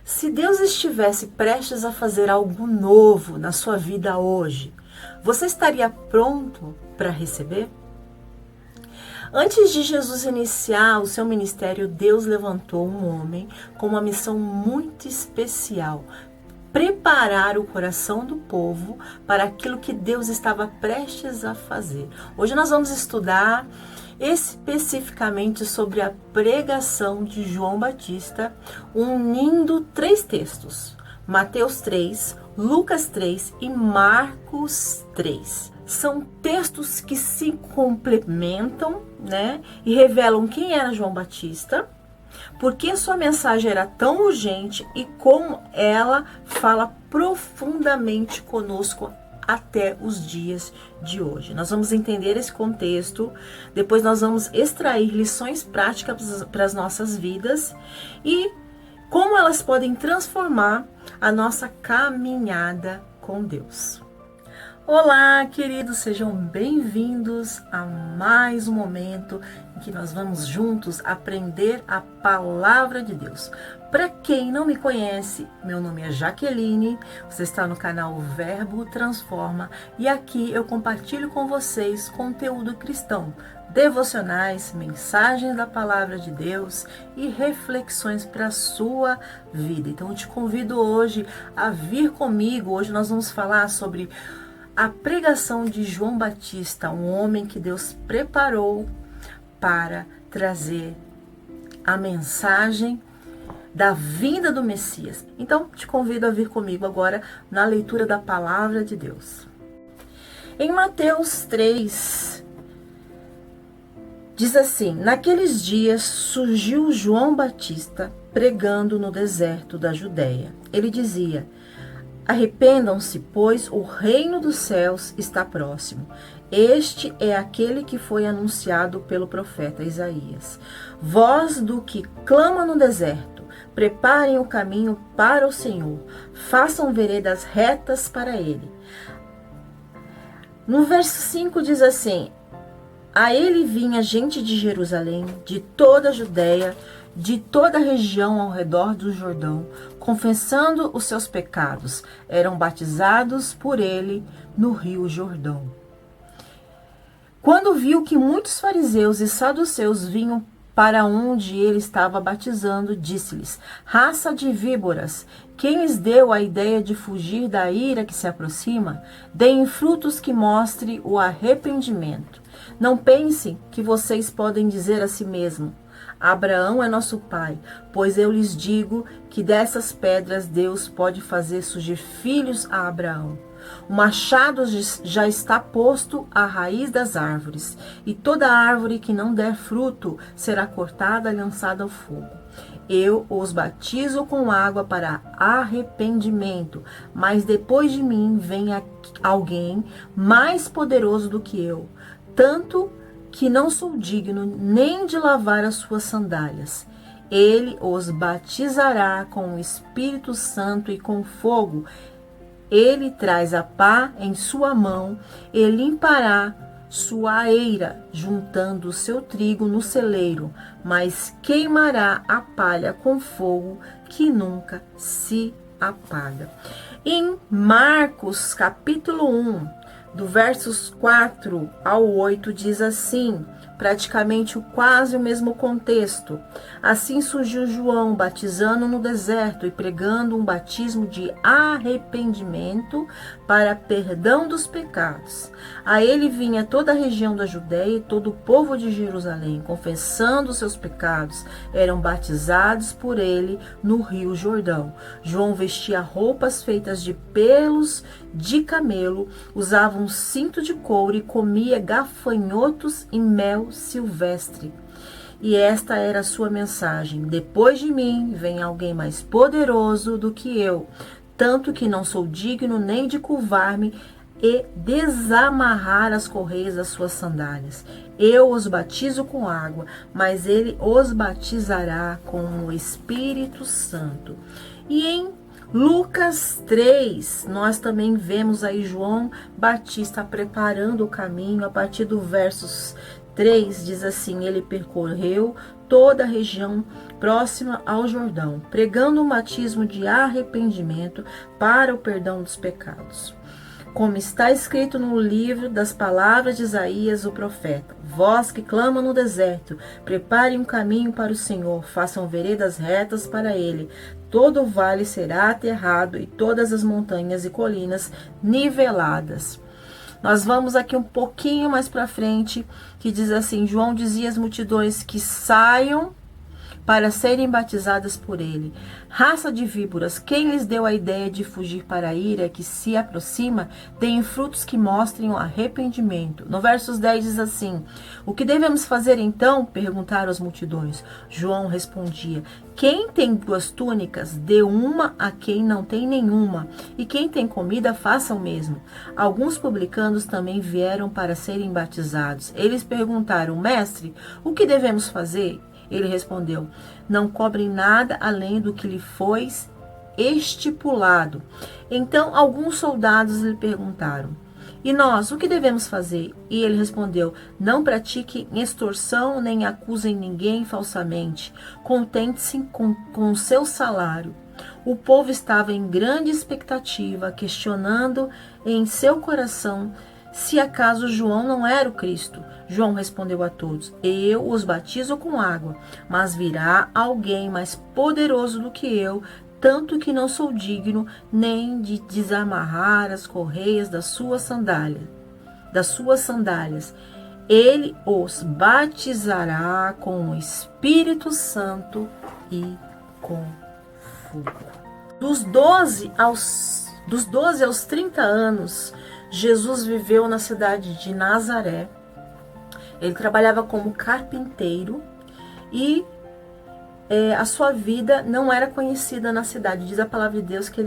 Se Deus estivesse prestes a fazer algo novo na sua vida hoje, você estaria pronto para receber? Antes de Jesus iniciar o seu ministério, Deus levantou um homem com uma missão muito especial: preparar o coração do povo para aquilo que Deus estava prestes a fazer. Hoje nós vamos estudar especificamente sobre a pregação de João Batista, unindo 3 textos: Mateus 3, Lucas 3 e Marcos 3. São textos que se complementam, né, e revelam quem era João Batista, por que sua mensagem era tão urgente e como ela fala profundamente conosco até os dias de hoje. Nós vamos entender esse contexto, depois nós vamos extrair lições práticas para as nossas vidas e como elas podem transformar a nossa caminhada com Deus. Olá, queridos, sejam bem-vindos a mais um momento em que nós vamos juntos aprender a palavra de Deus. Para quem não me conhece, meu nome é Jaqueline, você está no canal Verbo Transforma e aqui eu compartilho com vocês conteúdo cristão, devocionais, mensagens da palavra de Deus e reflexões para a sua vida. Então eu te convido hoje a vir comigo. Hoje nós vamos falar sobre a pregação de João Batista, um homem que Deus preparou para trazer a mensagem da vinda do Messias. Então, te convido a vir comigo agora na leitura da palavra de Deus. Em Mateus 3, diz assim: naqueles dias surgiu João Batista pregando no deserto da Judéia. Ele dizia: arrependam-se, pois o reino dos céus está próximo. Este é aquele que foi anunciado pelo profeta Isaías. Voz do que clama no deserto, preparem o caminho para o Senhor, façam veredas retas para ele. No verso 5 diz assim: a ele vinha gente de Jerusalém, de toda a Judéia, de toda a região ao redor do Jordão, confessando os seus pecados, eram batizados por ele no rio Jordão. Quando viu que muitos fariseus e saduceus vinham para onde ele estava batizando, disse-lhes: raça de víboras, quem lhes deu a ideia de fugir da ira que se aproxima? Deem frutos que mostrem o arrependimento. Não pensem que vocês podem dizer a si mesmo: Abraão é nosso pai, pois eu lhes digo que dessas pedras Deus pode fazer surgir filhos a Abraão. O machado já está posto à raiz das árvores, e toda árvore que não der fruto será cortada e lançada ao fogo. Eu os batizo com água para arrependimento, mas depois de mim vem alguém mais poderoso do que eu, tanto que não sou digno nem de lavar as suas sandálias. Ele os batizará com o Espírito Santo e com fogo. Ele traz a pá em sua mão e limpará sua eira, juntando o seu trigo no celeiro, mas queimará a palha com fogo que nunca se apaga. Em Marcos capítulo 1, do versos 4 ao 8, diz assim, praticamente quase o mesmo contexto. Assim surgiu João, batizando no deserto e pregando um batismo de arrependimento para perdão dos pecados. A ele vinha toda a região da Judéia e todo o povo de Jerusalém, confessando seus pecados, eram batizados por ele no rio Jordão. João vestia roupas feitas de pelos de camelo, usava um cinto de couro e comia gafanhotos e mel silvestre. E esta era a sua mensagem: depois de mim vem alguém mais poderoso do que eu, tanto que não sou digno nem de curvar-me e desamarrar as correias das suas sandálias. Eu os batizo com água, mas ele os batizará com o Espírito Santo. E em Lucas 3, nós também vemos aí João Batista preparando o caminho. A partir do versos 3 diz assim: ele percorreu toda a região próxima ao Jordão, pregando um batismo de arrependimento para o perdão dos pecados. Como está escrito no livro das palavras de Isaías, o profeta: vós que clamam no deserto, preparem um caminho para o Senhor, façam veredas retas para ele. Todo o vale será aterrado e todas as montanhas e colinas niveladas. Nós vamos aqui um pouquinho mais para frente, que diz assim: João dizia às multidões que saiam para serem batizadas por ele. Raça de víboras, quem lhes deu a ideia de fugir para a ira que se aproxima? Deem frutos que mostrem o arrependimento. No versos 10 diz assim: o que devemos fazer então? Perguntaram as multidões. João respondia: quem tem 2 túnicas, dê uma a quem não tem nenhuma, e quem tem comida, faça o mesmo. Alguns publicanos também vieram para serem batizados. Eles perguntaram: mestre, o que devemos fazer? Ele respondeu: não cobrem nada além do que lhe foi estipulado. Então alguns soldados lhe perguntaram: e nós, o que devemos fazer? E ele respondeu: não pratiquem extorsão, nem acusem ninguém falsamente. Contente-se com o seu salário. O povo estava em grande expectativa, questionando em seu coração se acaso João não era o Cristo. João respondeu a todos: eu os batizo com água, mas virá alguém mais poderoso do que eu, tanto que não sou digno nem de desamarrar as correias das suas sandálias. Ele os batizará com o Espírito Santo e com fogo. Dos 12 aos 30 anos, Jesus viveu na cidade de Nazaré. Ele trabalhava como carpinteiro e a sua vida não era conhecida na cidade. Diz a palavra de Deus que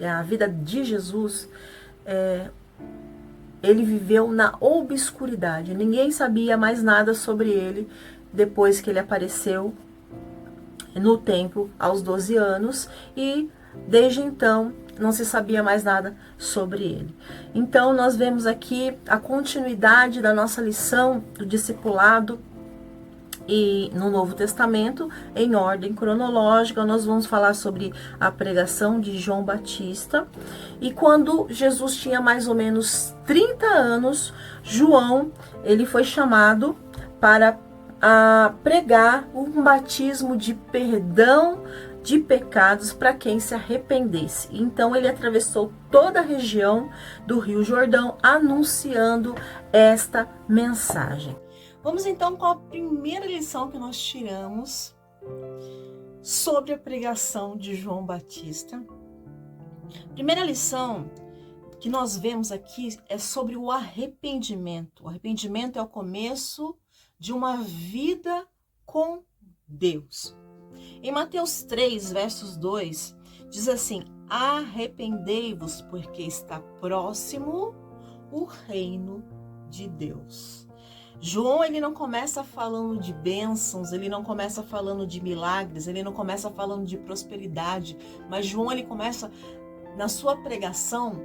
a vida de Jesus, ele viveu na obscuridade. Ninguém sabia mais nada sobre ele depois que ele apareceu no templo aos 12 anos e desde então não se sabia mais nada sobre ele. Então nós vemos aqui a continuidade da nossa lição do discipulado e no Novo Testamento, em ordem cronológica. Nós vamos falar sobre a pregação de João Batista. E quando Jesus tinha mais ou menos 30 anos, João, ele foi chamado para pregar um batismo de perdão de pecados para quem se arrependesse. Então ele atravessou toda a região do Rio Jordão anunciando esta mensagem. Vamos então com a primeira lição que nós tiramos sobre a pregação de João Batista. Primeira lição que nós vemos aqui é sobre o arrependimento. O arrependimento é o começo de uma vida com Deus. Em Mateus 3, versos 2, diz assim: arrependei-vos, porque está próximo o reino de Deus. João, ele não começa falando de bênçãos, ele não começa falando de milagres, ele não começa falando de prosperidade, mas João, ele começa na sua pregação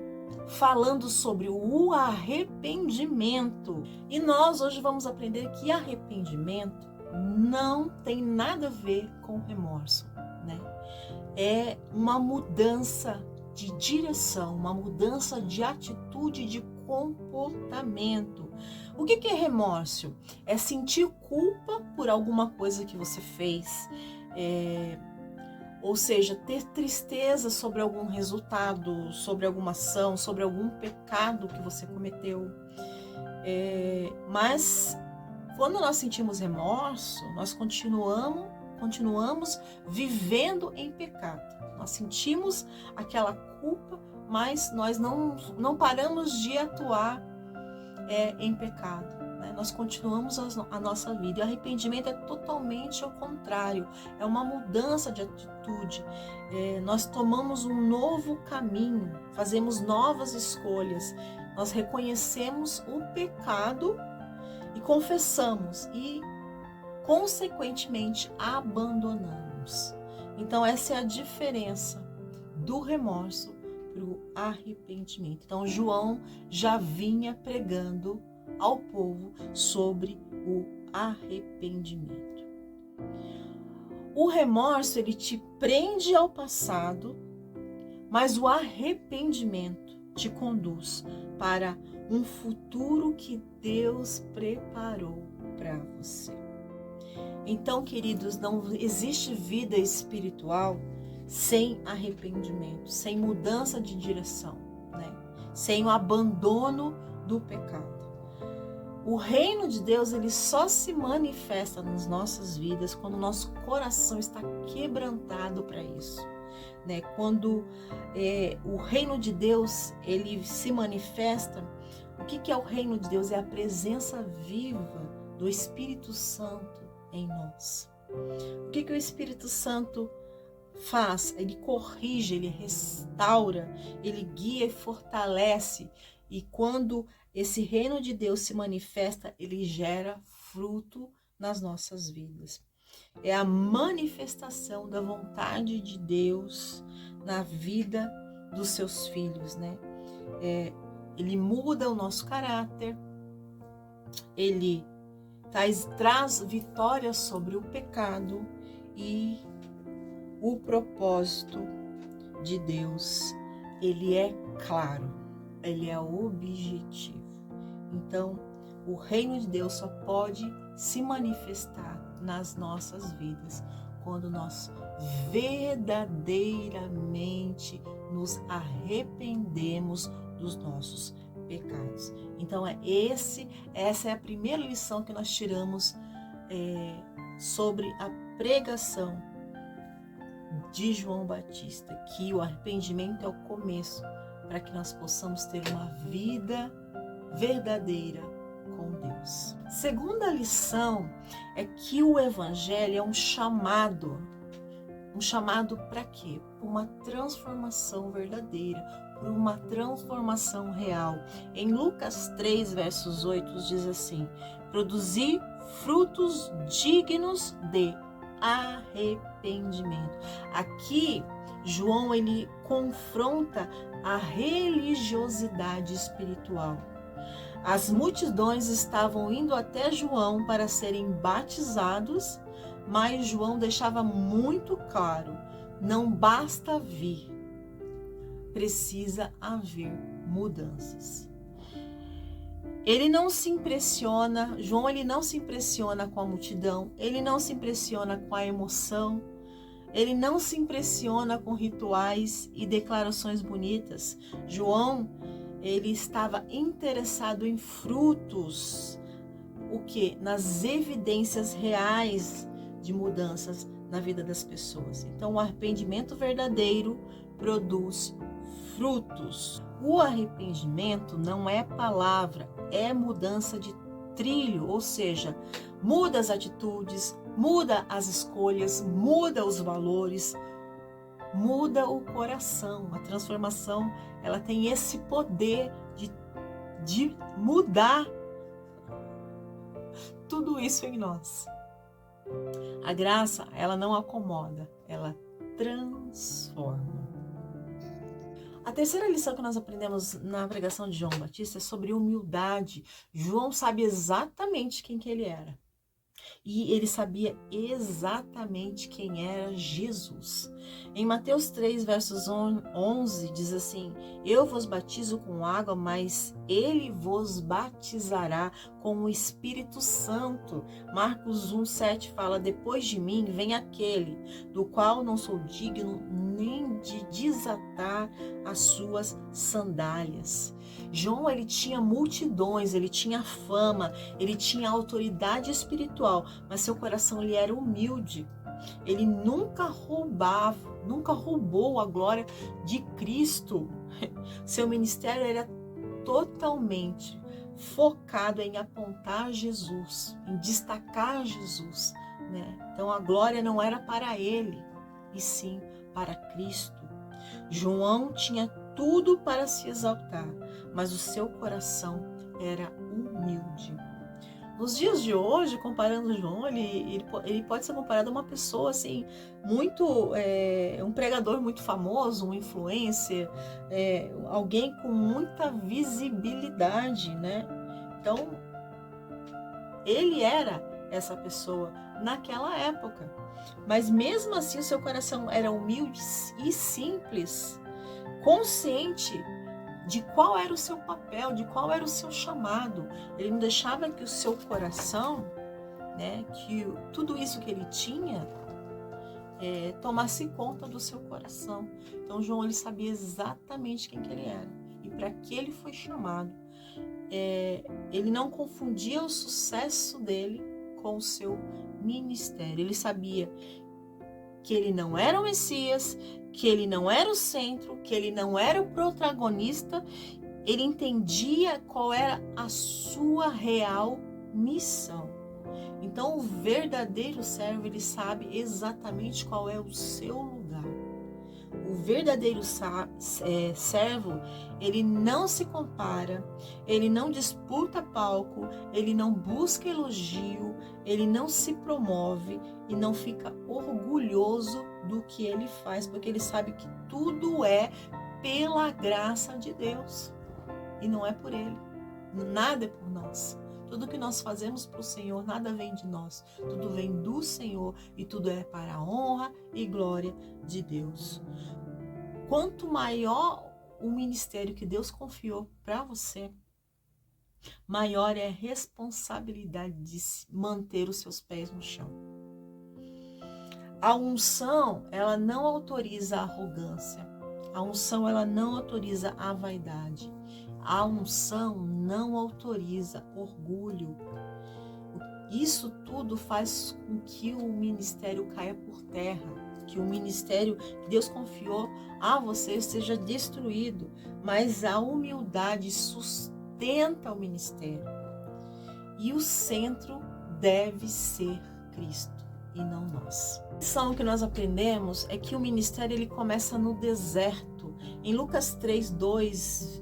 falando sobre o arrependimento. E nós hoje vamos aprender que arrependimento não tem nada a ver com remorso, né? É uma mudança de direção, uma mudança de atitude, de comportamento. O que é remorso? É sentir culpa por alguma coisa que você fez, ou seja, ter tristeza sobre algum resultado, sobre alguma ação, sobre algum pecado que você cometeu. Mas quando nós sentimos remorso, nós continuamos vivendo em pecado. Nós sentimos aquela culpa, mas nós não paramos de atuar em pecado, né? Nós continuamos a nossa vida. E o arrependimento é totalmente ao contrário. É uma mudança de atitude. Nós tomamos um novo caminho, fazemos novas escolhas. Nós reconhecemos o pecado e confessamos e, consequentemente, abandonamos. Então, essa é a diferença do remorso para o arrependimento. Então, João já vinha pregando ao povo sobre o arrependimento. O remorso, ele te prende ao passado, mas o arrependimento te conduz para um futuro que Deus preparou para você. Então, queridos, não existe vida espiritual sem arrependimento, sem mudança de direção, né? Sem o abandono do pecado. O reino de Deus, ele só se manifesta nas nossas vidas quando o nosso coração está quebrantado para isso, né? Quando o reino de Deus, ele se manifesta. O que é o reino de Deus? É a presença viva do Espírito Santo em nós. O que o Espírito Santo faz? Ele corrige, ele restaura, ele guia e fortalece. E quando esse reino de Deus se manifesta, ele gera fruto nas nossas vidas. É a manifestação da vontade de Deus na vida dos seus filhos, né? Ele muda o nosso caráter, ele traz vitória sobre o pecado, e o propósito de Deus, ele é claro, ele é objetivo. Então, o reino de Deus só pode se manifestar nas nossas vidas quando nós verdadeiramente nos arrependemos dos nossos pecados. Então, essa é a primeira lição que nós tiramos sobre a pregação de João Batista, que o arrependimento é o começo para que nós possamos ter uma vida verdadeira com Deus. Segunda lição é que o evangelho é um chamado para quê? Por uma transformação verdadeira, por uma transformação real. Em Lucas 3, versos 8, diz assim: produzir frutos dignos de arrependimento. Aqui, João, ele confronta a religiosidade espiritual. As multidões estavam indo até João para serem batizados, mas João deixava muito claro: não basta vir, precisa haver mudanças. Ele não se impressiona, João, ele não se impressiona com a multidão, ele não se impressiona com a emoção, ele não se impressiona com rituais e declarações bonitas. João, ele estava interessado em frutos, o que? Nas evidências reais de mudanças na vida das pessoas. Então, o arrependimento verdadeiro produz frutos. O arrependimento não é palavra, é mudança de trilho, ou seja, muda as atitudes, muda as escolhas, muda os valores, muda o coração. A transformação, ela tem esse poder de mudar tudo isso em nós. A graça, ela não acomoda, ela transforma. A terceira lição que nós aprendemos na pregação de João Batista é sobre humildade. João sabe exatamente quem que ele era. E ele sabia exatamente quem era Jesus. Em Mateus 3, versos 11, diz assim: eu vos batizo com água, mas ele vos batizará com o Espírito Santo. Marcos 1, 7 fala: depois de mim vem aquele, do qual não sou digno nem de desatar as suas sandálias. João, ele tinha multidões, ele tinha fama, ele tinha autoridade espiritual, mas seu coração, ele era humilde. Ele nunca roubou a glória de Cristo. Seu ministério era totalmente focado em apontar Jesus, em destacar Jesus, né? Então a glória não era para ele, e sim para Cristo. João tinha tudo para se exaltar, mas o seu coração era humilde. Nos dias de hoje, comparando João, ele pode ser comparado a uma pessoa assim, muito, um pregador muito famoso, um influencer, alguém com muita visibilidade, né? Então, ele era essa pessoa naquela época. Mas mesmo assim o seu coração era humilde e simples, consciente de qual era o seu papel, de qual era o seu chamado. Ele não deixava que o seu coração, né, que tudo isso que ele tinha, tomasse conta do seu coração. Então João, ele sabia exatamente quem que ele era e para que ele foi chamado. Ele não confundia o sucesso dele com o seu ministério. Ele sabia que ele não era o Messias, que ele não era o centro, que ele não era o protagonista. Ele entendia qual era a sua real missão. Então, o verdadeiro servo, ele sabe exatamente qual é o seu lugar. O verdadeiro servo, ele não se compara, ele não disputa palco, ele não busca elogio, ele não se promove e não fica orgulhoso do que ele faz, porque ele sabe que tudo é pela graça de Deus e não é por ele, nada é por nós. Tudo que nós fazemos para o Senhor, nada vem de nós. Tudo vem do Senhor e tudo é para a honra e glória de Deus. Quanto maior o ministério que Deus confiou para você, maior é a responsabilidade de manter os seus pés no chão. A unção, ela não autoriza a arrogância. A unção, ela não autoriza a vaidade. A unção não autoriza orgulho. Isso tudo faz com que o ministério caia por terra, que o ministério que Deus confiou a você seja destruído. Mas a humildade sustenta o ministério. E o centro deve ser Cristo e não nós. A lição que nós aprendemos é que o ministério ele começa no deserto. Em Lucas 3:2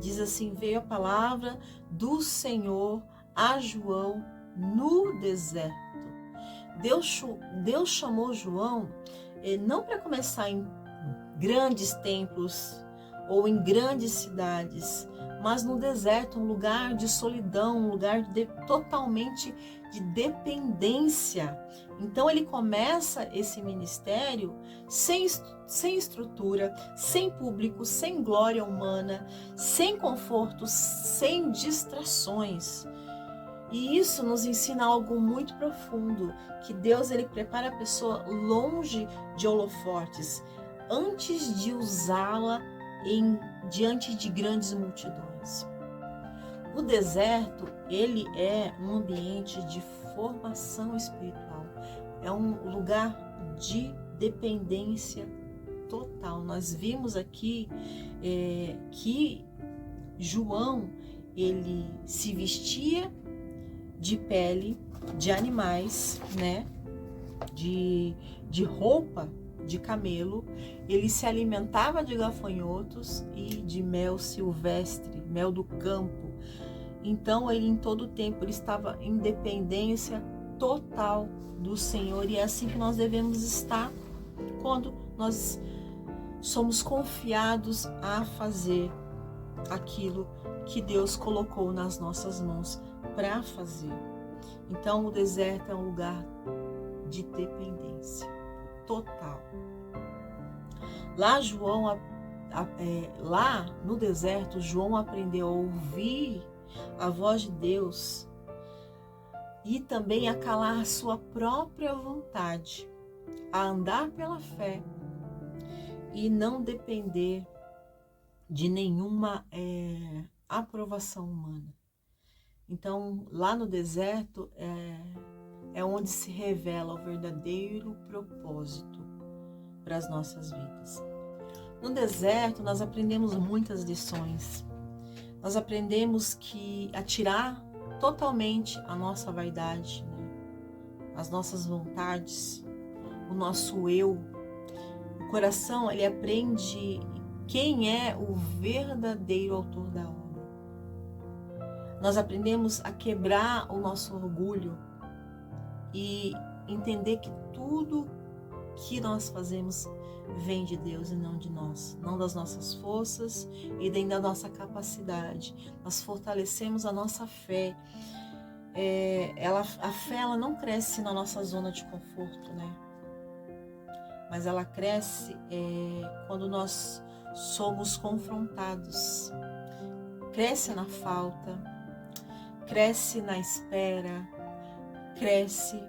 diz assim: veio a palavra do Senhor a João no deserto. Deus chamou João não para começar em grandes templos ou em grandes cidades, mas no deserto, um lugar de solidão, um lugar totalmente de dependência. Então ele começa esse ministério sem estrutura, sem público, sem glória humana, sem conforto, sem distrações. E isso nos ensina algo muito profundo, que Deus ele prepara a pessoa longe de holofotes, antes de usá-la diante de grandes multidões. O deserto, ele é um ambiente de formação espiritual, é um lugar de dependência total. Nós vimos aqui que João, ele se vestia de pele de animais, né? De roupa de camelo, ele se alimentava de gafanhotos e de mel silvestre, mel do campo. Então ele em todo o tempo ele estava em dependência total do Senhor, e é assim que nós devemos estar quando nós somos confiados a fazer aquilo que Deus colocou nas nossas mãos para fazer. Então o deserto é um lugar de dependência total. Lá no deserto, João aprendeu a ouvir a voz de Deus e também a calar a sua própria vontade, a andar pela fé e não depender de nenhuma aprovação humana. Então, lá no deserto é onde se revela o verdadeiro propósito para as nossas vidas. No deserto, nós aprendemos muitas lições. Nós aprendemos a tirar totalmente a nossa vaidade, né? As nossas vontades, o nosso eu. O coração, ele aprende quem é o verdadeiro autor da obra. Nós aprendemos a quebrar o nosso orgulho e entender que tudo que nós fazemos vem de Deus e não de nós, não das nossas forças e nem da nossa capacidade. Nós fortalecemos a nossa fé a fé ela não cresce na nossa zona de conforto, né? Mas ela cresce quando nós somos confrontados. Cresce na falta, cresce na espera, cresce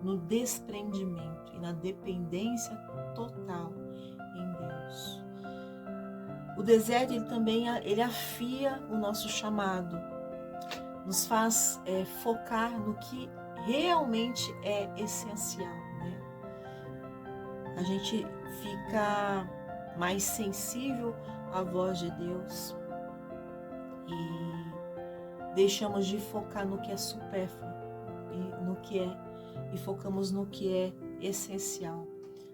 no desprendimento e na dependência total em Deus. O deserto ele afia o nosso chamado, nos faz focar no que realmente é essencial, né? A gente fica mais sensível à voz de Deus e deixamos de focar no que é supérfluo e focamos no que é essencial,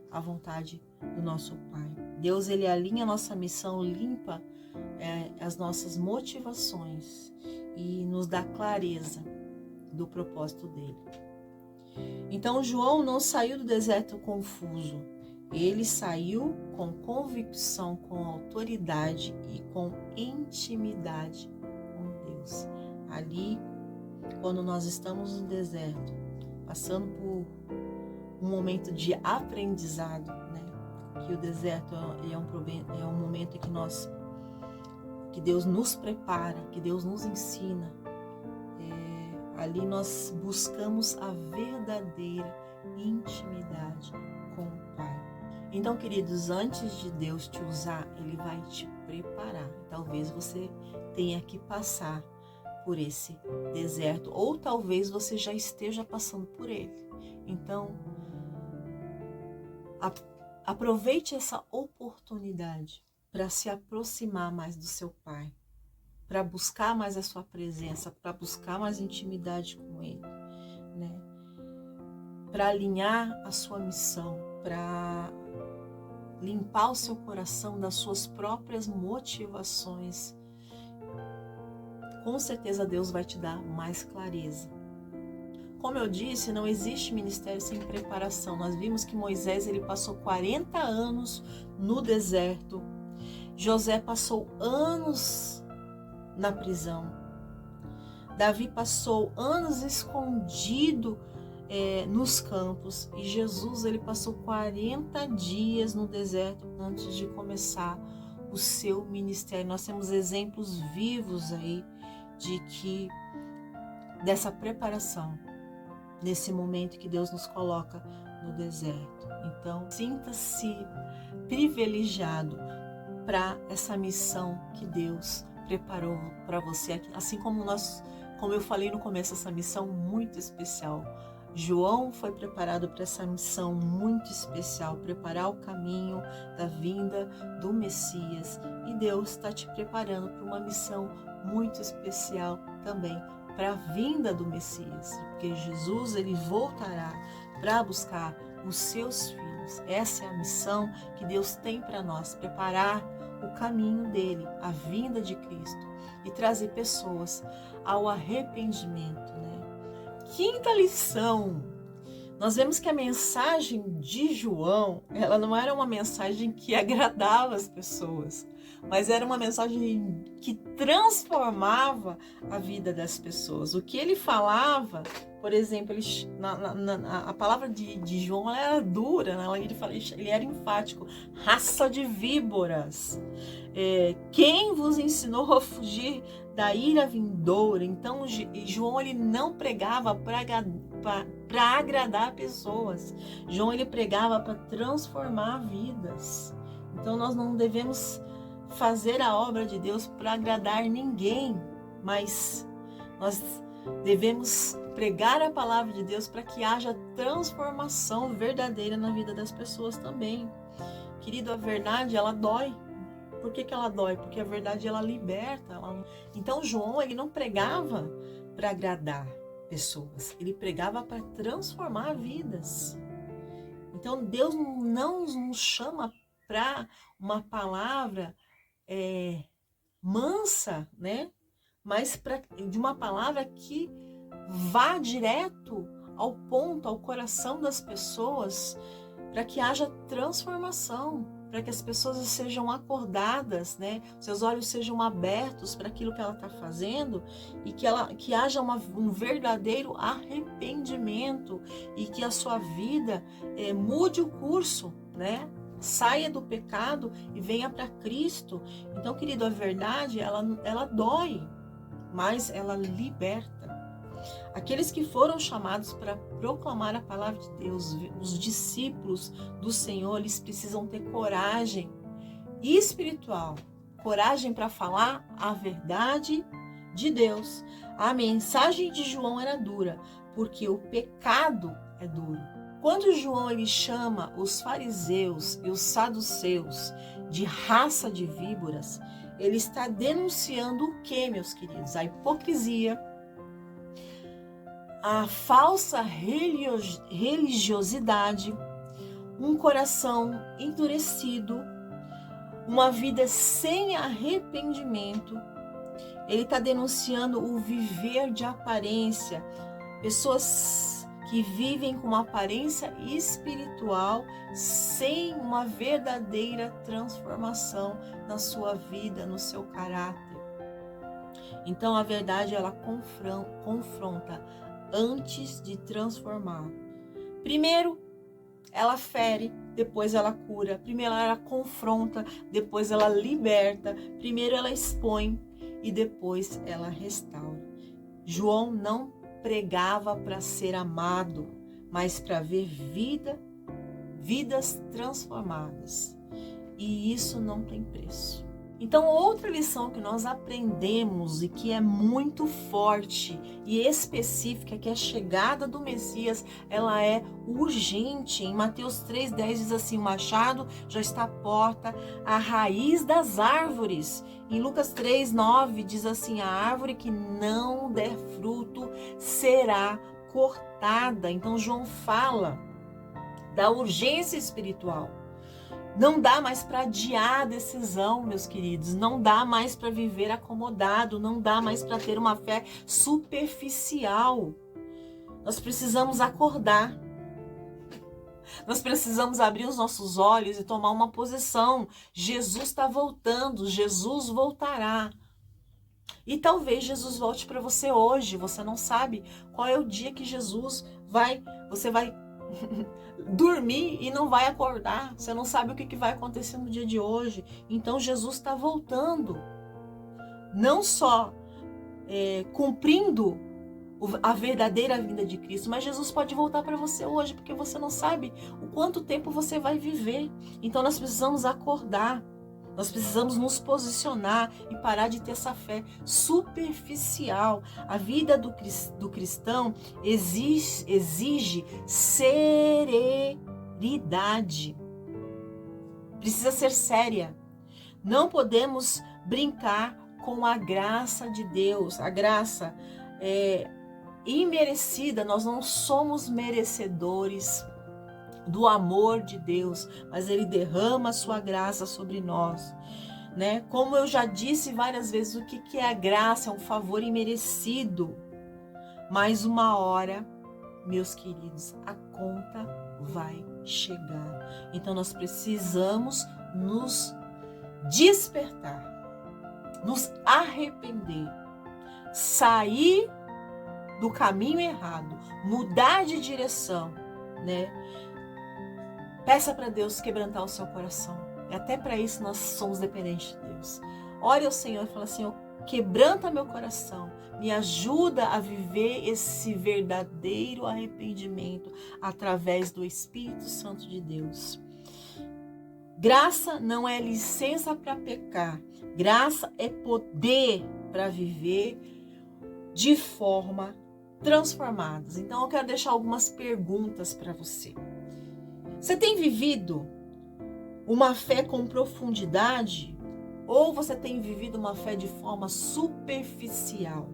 a vontade do nosso Pai. Deus ele alinha a nossa missão, limpa as nossas motivações e nos dá clareza do propósito dele. Então João não saiu do deserto confuso, ele saiu com convicção, com autoridade e com intimidade com Deus. Ali, quando nós estamos no deserto, passando por um momento de aprendizado, né? Que o deserto é um momento em que Deus nos prepara, que Deus nos ensina. Ali nós buscamos a verdadeira intimidade com o Pai. Então, queridos, antes de Deus te usar, Ele vai te preparar. Talvez você tenha que passar por esse deserto, ou talvez você já esteja passando por ele. Então, aproveite essa oportunidade para se aproximar mais do seu Pai, para buscar mais a sua presença, para buscar mais intimidade com Ele, né? Para alinhar a sua missão, para limpar o seu coração das suas próprias motivações. Com certeza Deus vai te dar mais clareza. Como eu disse, não existe ministério sem preparação. Nós vimos que Moisés ele passou 40 anos no deserto. José passou anos na prisão. Davi passou anos escondido nos campos. E Jesus ele passou 40 dias no deserto antes de começar o seu ministério. Nós temos exemplos vivos aí dessa preparação, nesse momento que Deus nos coloca no deserto. Então, sinta-se privilegiado para essa missão que Deus preparou para você. Assim como eu falei no começo, essa missão muito especial. João foi preparado para essa missão muito especial, preparar o caminho da vinda do Messias. E Deus está te preparando para uma missão muito especial também, para a vinda do Messias, porque Jesus ele voltará para buscar os seus filhos. Essa é a missão que Deus tem para nós, preparar o caminho dele, a vinda de Cristo e trazer pessoas ao arrependimento, né? Quinta lição. Nós vemos que a mensagem de João, ela não era uma mensagem que agradava as pessoas, mas era uma mensagem que transformava a vida das pessoas. O que ele falava, por exemplo, a palavra de João ela era dura, né? Ele era enfático. Raça de víboras. Quem vos ensinou a fugir da ira vindoura? Então, João ele não pregava para agradar pessoas. João ele pregava para transformar vidas. Então, nós não devemos fazer a obra de Deus para agradar ninguém, mas nós devemos pregar a palavra de Deus para que haja transformação verdadeira na vida das pessoas também. Querido, a verdade, ela dói. Por que ela dói? Porque a verdade, ela liberta. Então, João, ele não pregava para agradar pessoas. Ele pregava para transformar vidas. Então, Deus não nos chama para uma palavra mansa, né? Mas de uma palavra que vá direto ao coração das pessoas, para que haja transformação. para que as pessoas sejam acordadas, né? Seus olhos sejam abertos para aquilo que ela está fazendo e que haja um verdadeiro arrependimento e que a sua vida mude o curso, né? Saia do pecado e venha para Cristo. Então, querido, a verdade, ela dói, mas ela liberta. Aqueles que foram chamados para proclamar a palavra de Deus, os discípulos do Senhor, eles precisam ter coragem espiritual, coragem para falar a verdade de Deus. A mensagem de João era dura, porque o pecado é duro. Quando João ele chama os fariseus e os saduceus de raça de víboras, ele está denunciando o que, meus queridos? A hipocrisia, a falsa religiosidade, um coração endurecido, uma vida sem arrependimento. Ele está denunciando o viver de aparência, pessoas que vivem com uma aparência espiritual sem uma verdadeira transformação na sua vida, no seu caráter. Então a verdade ela confronta antes de transformar. Primeiro ela fere, depois ela cura. Primeiro ela confronta, depois ela liberta. Primeiro ela expõe e depois ela restaura. João não pregava para ser amado, mas para ver vidas transformadas. E isso não tem preço. Então, outra lição que nós aprendemos e que é muito forte e específica, que a chegada do Messias, ela é urgente. Em Mateus 3,10 diz assim, o machado já está à porta, a raiz das árvores. Em Lucas 3,9 diz assim, a árvore que não der fruto será cortada. Então, João fala da urgência espiritual. Não dá mais para adiar a decisão, meus queridos. Não dá mais para viver acomodado. Não dá mais para ter uma fé superficial. Nós precisamos acordar. Nós precisamos abrir os nossos olhos e tomar uma posição. Jesus está voltando. Jesus voltará. E talvez Jesus volte para você hoje. Você não sabe qual é o dia que Jesus vai... Você vai... dormir e não vai acordar. Você não sabe o que vai acontecer no dia de hoje. Então Jesus está voltando. Não só cumprindo a verdadeira vinda de Cristo, mas Jesus pode voltar para você hoje, porque você não sabe o quanto tempo você vai viver. Então nós precisamos acordar. Nós precisamos nos posicionar e parar de ter essa fé superficial. A vida do cristão exige seriedade. Precisa ser séria. Não podemos brincar com a graça de Deus. A graça é imerecida. Nós não somos merecedores do amor de Deus, mas Ele derrama a sua graça sobre nós, né? Como eu já disse várias vezes, o que é a graça? É um favor imerecido. Mas uma hora, meus queridos, a conta vai chegar. Então nós precisamos nos despertar, nos arrepender, sair do caminho errado, mudar de direção, né? Peça para Deus quebrantar o seu coração. E até para isso nós somos dependentes de Deus. Ore ao Senhor e fala, Senhor, quebranta meu coração. Me ajuda a viver esse verdadeiro arrependimento através do Espírito Santo de Deus. Graça não é licença para pecar. Graça é poder para viver de forma transformada. Então eu quero deixar algumas perguntas para você. Você tem vivido uma fé com profundidade ou você tem vivido uma fé de forma superficial?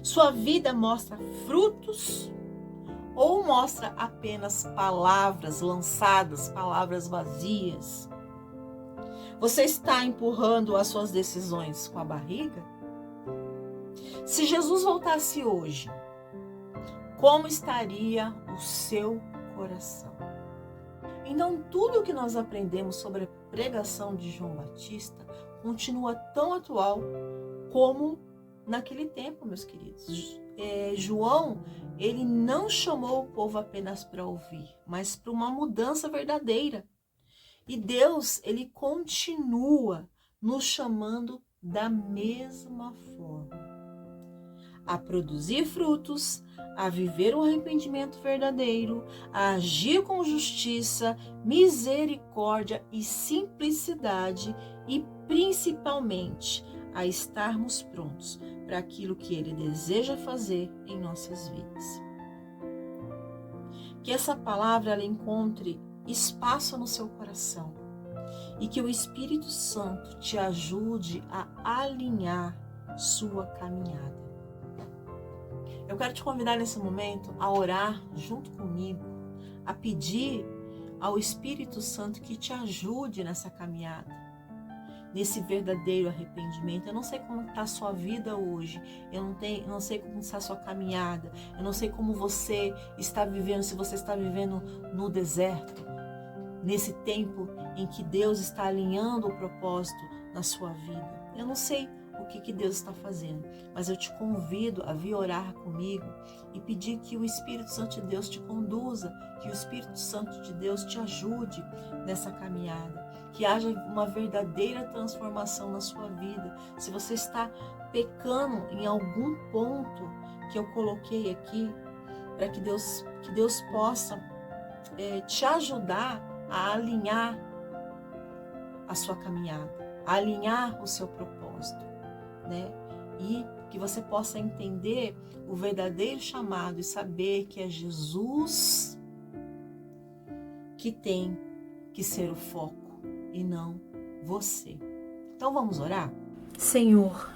Sua vida mostra frutos ou mostra apenas palavras lançadas, palavras vazias? Você está empurrando as suas decisões com a barriga? Se Jesus voltasse hoje, como estaria o seu coração? Então, tudo o que nós aprendemos sobre a pregação de João Batista continua tão atual como naquele tempo, meus queridos. João, ele não chamou o povo apenas para ouvir, mas para uma mudança verdadeira. E Deus, ele continua nos chamando da mesma forma, a produzir frutos, a viver um arrependimento verdadeiro, a agir com justiça, misericórdia e simplicidade e principalmente a estarmos prontos para aquilo que Ele deseja fazer em nossas vidas. Que essa palavra ela encontre espaço no seu coração e que o Espírito Santo te ajude a alinhar sua caminhada. Eu quero te convidar nesse momento a orar junto comigo, a pedir ao Espírito Santo que te ajude nessa caminhada, nesse verdadeiro arrependimento. Eu não sei como está a sua vida hoje, eu não sei como está a sua caminhada, eu não sei como você está vivendo, se você está vivendo no deserto, nesse tempo em que Deus está alinhando o propósito na sua vida. Eu não sei o que Deus está fazendo, mas eu te convido a vir orar comigo e pedir que o Espírito Santo de Deus te conduza, que o Espírito Santo de Deus te ajude nessa caminhada, que haja uma verdadeira transformação na sua vida. Se você está pecando em algum ponto que eu coloquei aqui, para que Deus possa te ajudar a alinhar a sua caminhada, a alinhar o seu propósito, né? E que você possa entender o verdadeiro chamado e saber que é Jesus que tem que ser o foco e não você. Então vamos orar? Senhor,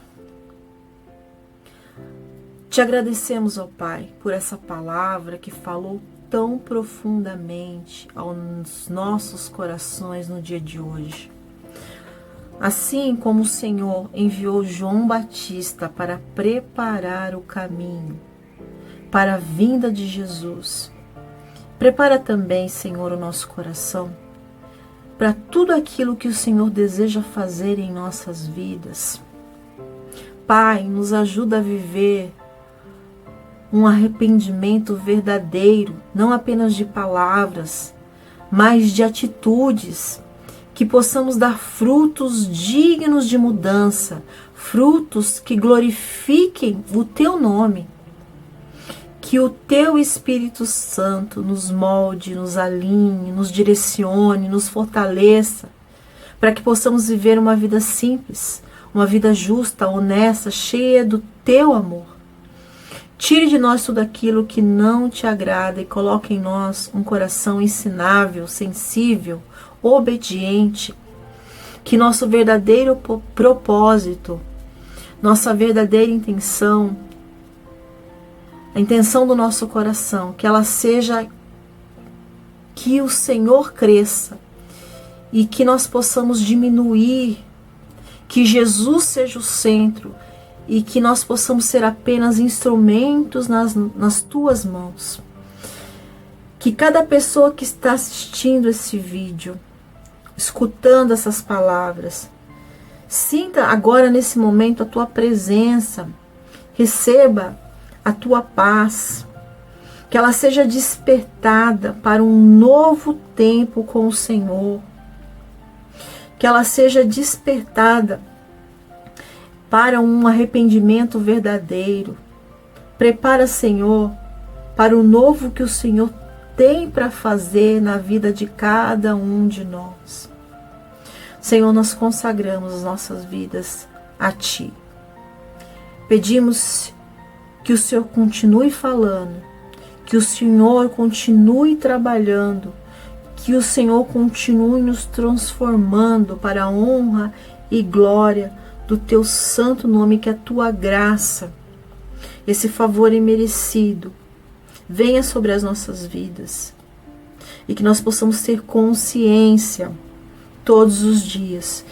te agradecemos, ó Pai, por essa palavra que falou tão profundamente aos nossos corações no dia de hoje. Assim como o Senhor enviou João Batista para preparar o caminho para a vinda de Jesus, prepara também, Senhor, o nosso coração para tudo aquilo que o Senhor deseja fazer em nossas vidas. Pai, nos ajuda a viver um arrependimento verdadeiro, não apenas de palavras, mas de atitudes, que possamos dar frutos dignos de mudança, frutos que glorifiquem o Teu nome. Que o Teu Espírito Santo nos molde, nos alinhe, nos direcione, nos fortaleça, para que possamos viver uma vida simples, uma vida justa, honesta, cheia do Teu amor. Tire de nós tudo aquilo que não Te agrada e coloque em nós um coração ensinável, sensível, obediente. Que nosso verdadeiro propósito, nossa verdadeira intenção, a intenção do nosso coração, que ela seja que o Senhor cresça e que nós possamos diminuir, que Jesus seja o centro e que nós possamos ser apenas instrumentos nas Tuas mãos. Que cada pessoa que está assistindo esse vídeo, escutando essas palavras, sinta agora nesse momento a Tua presença, receba a Tua paz, que ela seja despertada para um novo tempo com o Senhor, que ela seja despertada para um arrependimento verdadeiro. Prepara, Senhor, para o novo que o Senhor tem para fazer na vida de cada um de nós. Senhor, nós consagramos as nossas vidas a Ti. Pedimos que o Senhor continue falando, que o Senhor continue trabalhando, que o Senhor continue nos transformando para a honra e glória do Teu santo nome, que a Tua graça, esse favor imerecido, venha sobre as nossas vidas e que nós possamos ter consciência todos os dias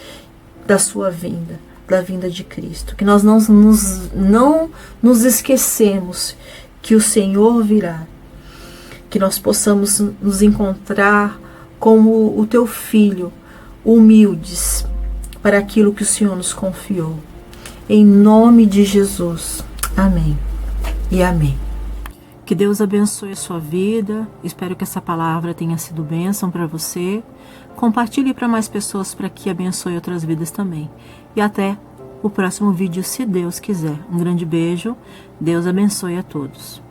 da Sua vinda, da vinda de Cristo, que nós não nos esquecemos que o Senhor virá, que nós possamos nos encontrar como o teu filho, humildes para aquilo que o Senhor nos confiou. Em nome de Jesus. Amém e amém. Que Deus abençoe a sua vida. Espero que essa palavra tenha sido bênção para você. Compartilhe para mais pessoas para que abençoe outras vidas também. E até o próximo vídeo, se Deus quiser. Um grande beijo. Deus abençoe a todos.